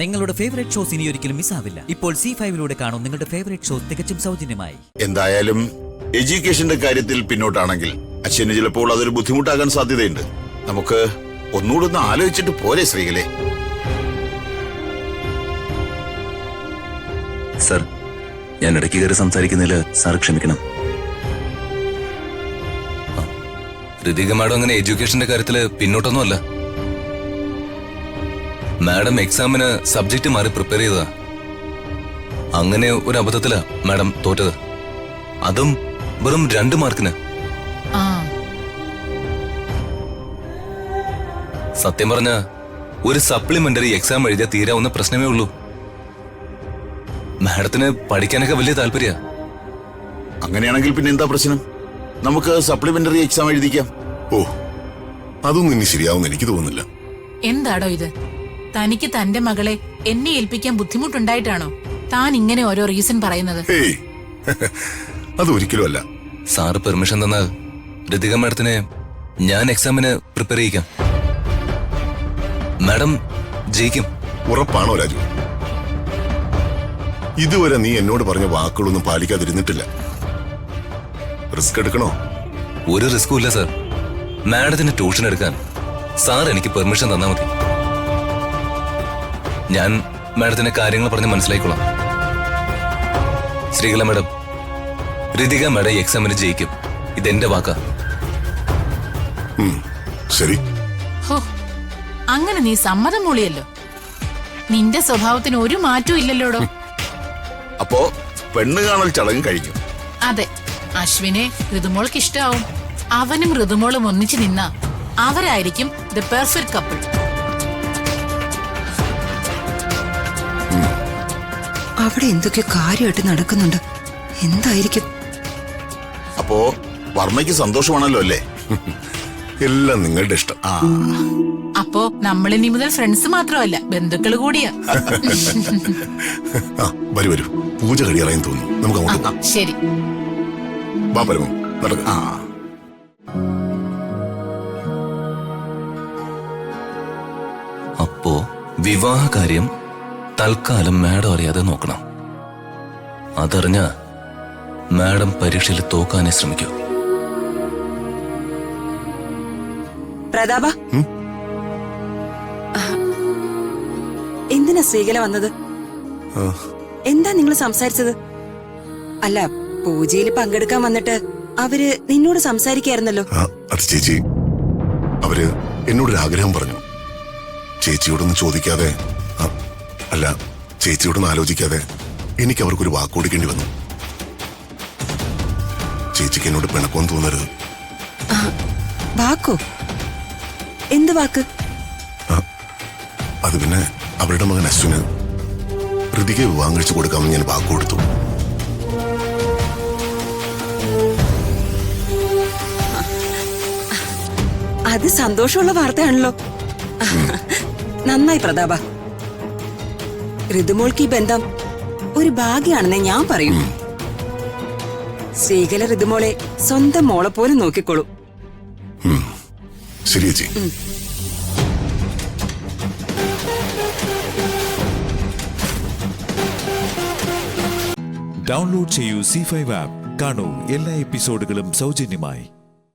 നിങ്ങളുടെ favourite shows ഇനി ഒരിക്കലും മിസ്സാവില്ല. ഇപ്പോൾ C5 കാണും നിങ്ങളുടെ ഫേവറേറ്റ് ഷോസ് തികച്ചും സൗജന്യമായി. എന്തായാലും എഡ്യൂക്കേഷന്റെ കാര്യത്തിൽ പിന്നോട്ടാണെങ്കിൽ അച്ഛന് ചിലപ്പോൾ അതൊരു ബുദ്ധിമുട്ടാകാൻ സാധ്യതയുണ്ട്. നമുക്ക് ഒന്നുകൂടെ ഒന്ന് ആലോചിച്ചിട്ട് പോരെ ശ്രീകളെ? സർ, ഞാൻ ഇടയ്ക്ക് കയറി സംസാരിക്കുന്നതിൽ സാർ ക്ഷമിക്കണം. ഋതിക മാഡം അങ്ങനെ എഡ്യൂക്കേഷന്റെ കാര്യത്തില് പിന്നോട്ടൊന്നുമല്ല. മാഡം എക്സാമിന് സബ്ജക്ട് മാറി പ്രിപ്പയർ ചെയ്തതാ. അങ്ങനെ ഒരു അബദ്ധത്തിലാ മാഡം തോറ്റത്. അതും വെറും 2 മാർക്കിന്. സത്യം പറഞ്ഞ ഒരു സപ്ലിമെന്ററി എക്സാം എഴുതിയ തീരാവുന്ന പ്രശ്നമേ ഉള്ളൂ. മാഡത്തിന് പഠിക്കാനൊക്കെ വലിയ താല്പര്യ. അങ്ങനെയാണെങ്കിൽ പിന്നെ എന്താ പ്രശ്നം? നമുക്ക് സപ്ലിമെന്ററി എക്സാം എഴുതിക്കാം. ഓ, അതൊന്നും ഇനി ശരിയാവുമെന്ന് എനിക്ക് തോന്നുന്നില്ല. എന്താടോ ഇത്? തനിക്ക് തന്റെ മകളെ എന്നെ ഏൽപ്പിക്കാൻ ബുദ്ധിമുട്ടുണ്ടായിട്ടാണോ താൻ ഇങ്ങനെ ഓരോ റീസൺ പറയുന്നത്? ഹേയ്, അതൊരിക്കലും അല്ല. സാറ് പെർമിഷൻ തന്നാൽ ഋതിക മാഡത്തിനെ ഞാൻ എക്സാമിന് പ്രിപ്പയർ ചെയ്യിക്കാം. മാഡം ജയിക്കും. ഉറപ്പാണോ രാജു? ഇതുവരെ നീ എന്നോട് പറഞ്ഞ വാക്കുകളൊന്നും പാലിക്കാതിരുന്നിട്ടില്ല. റിസ്ക് എടുക്കണോ? ഒരു റിസ്കും ഇല്ല സാർ. മാഡത്തിന് ട്യൂഷൻ എടുക്കാൻ സാർ എനിക്ക് പെർമിഷൻ തന്നാൽ മതി. ഞാൻ മാഡത്തിന് കാര്യങ്ങൾ പറഞ്ഞ് മനസ്സിലായിക്കോളാം. ശ്രീകല മാഡം, ഋതിക മാഡം എക്സാമിന് ജയിക്കും. ഇതെന്റെ വാക്കാ. ശരി. ഹോ, അങ്ങനെ നീ സമ്മതം മൂളിയല്ലോ. നിന്റെ സ്വഭാവത്തിന് ഒരു മാറ്റവും ഇല്ലല്ലോടോ. അപ്പോ പെണ്ണ് കാണൽ ചടങ്ങ് കഴിഞ്ഞു. അതെ, അശ്വിനെ ഋതുമോൾക്ക് ഇഷ്ടാവും. അവനും ഋതുമോളും ഒന്നിച്ചു നിന്നാ അവരായിരിക്കും ദ പെർഫെക്റ്റ് കപ്പിൾ. അവിടെ എന്തൊക്കെ കാര്യമായിട്ട് നടക്കുന്നുണ്ട്. എന്തായിരിക്കും? അപ്പോ വർമ്മയ്ക്ക് സന്തോഷമാണല്ലോ അല്ലേ? എല്ലാം നിങ്ങളുടെ ഇഷ്ടം. അപ്പോ നമ്മളിനി മുതൽ ഫ്രണ്ട്സ് മാത്രമല്ല, ബന്ധുക്കൾ കൂടിയാ. വരൂ വരൂ, പൂജ കഴിയാറായെന്ന് തോന്നുന്നു. നമുക്ക് അങ്ങോട്ട് പോകാം. ശരി. വാ പരമം, നടക്കാം. അപ്പോ വിവാഹ കാര്യം തൽക്കാലം മാഡം അറിയാതെ നോക്കണം. അതറിഞ്ഞ മാഡം പരീക്ഷയിൽ തോക്കാനേ ശ്രമിക്കൂ. പ്രതാപ, എന്തിനാ ശ്രീകല വന്നത്? എന്താ നിങ്ങൾ സംസാരിച്ചത്? അല്ല, പൂജയിൽ പങ്കെടുക്കാൻ വന്നിട്ട് അവര് നിന്നോട് സംസാരിക്കായിരുന്നല്ലോ. അത് ചേച്ചി, അവര് എന്നോടൊരു ആഗ്രഹം പറഞ്ഞു. ചേച്ചിയോടൊന്നും ചോദിക്കാതെ, അല്ല ചേച്ചിയോടൊന്നും ആലോചിക്കാതെ എനിക്ക് അവർക്കൊരു വാക്ക് കൊടുക്കേണ്ടി വന്നു. ചേച്ചിക്ക് എന്നോട് പിണക്കം തോന്നരുത്. വാക്കോ? എന്ത് വാക്ക്? അത് പിന്നെ അവരുടെ മകൻ അശ്വിന് ഋതികയെ വിവാഹം കഴിച്ചു കൊടുക്കാമെന്ന് ഞാൻ വാക്ക് കൊടുത്തു. അത് സന്തോഷമുള്ള വാർത്തയാണല്ലോ. നന്നായി പ്രതാപ. ഋതുമോൾക്ക് ഈ ബന്ധം ഒരു ഭാഗ്യാണെന്നേ ഞാൻ പറയും. ശ്രീകല ഋതുമോളെ സ്വന്തം മോളെ പോലെ നോക്കിക്കോളൂ. ശരി ചേച്ചി. ഡൗൺലോഡ് ചെയ്യൂ C5 ആപ്പ്. കാണൂ എല്ലാ എപ്പിസോഡുകളും സൗജന്യമായി.